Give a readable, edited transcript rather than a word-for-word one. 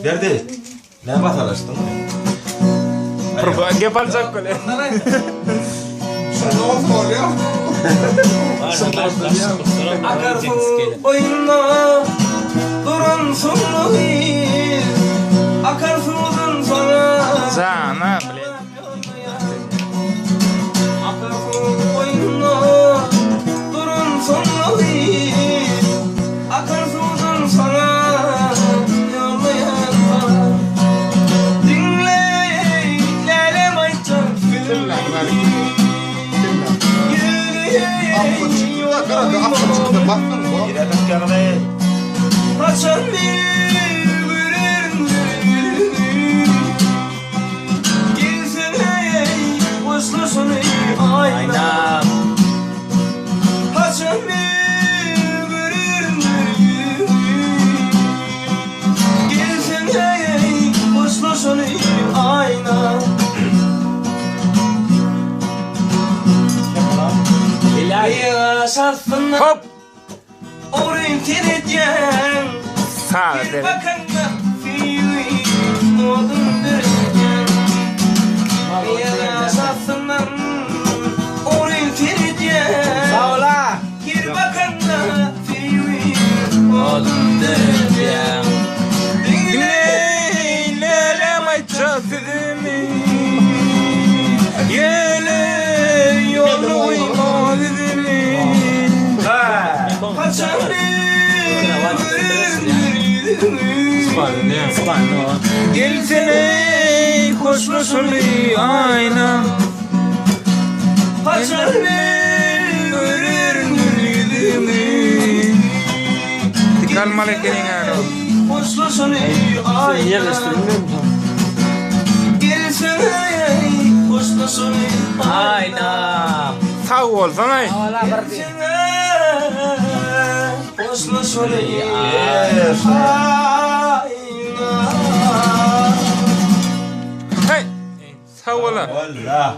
Derdi. Ne batalaştın? Gep alacak böyle. Şunu oluyor. Akarfu boyunla duran sonlu iz. Akarfu'dan sonra Zana bile. Akarfu boyunla duran sonlu iz. Akarfu'dan sonra yollayan var. Dinle lale maytan Açan bir gülerim Gelsene uslusun ayna Açan bir gülerim Gelsene uslusun ayna İlahi safına Hop. Orientireceğim Sağ Bir derim. bakana fiili odun vereceğim Ya safından orientireceğim Sağ ola. Bir bakana fiili odun vereceğim Dinle mayça dedimi. Yele yolu uyma dedimi. Kaçan Gelsene koşmasın ayna. Kaçan Kalmalı kelingano. Hoşlusun ayna Gelsene hoşlusun ayna Sağ ol sana. Ola berarti. Hoşlusun Yes. ayna Hey. Sağ ol. Valla.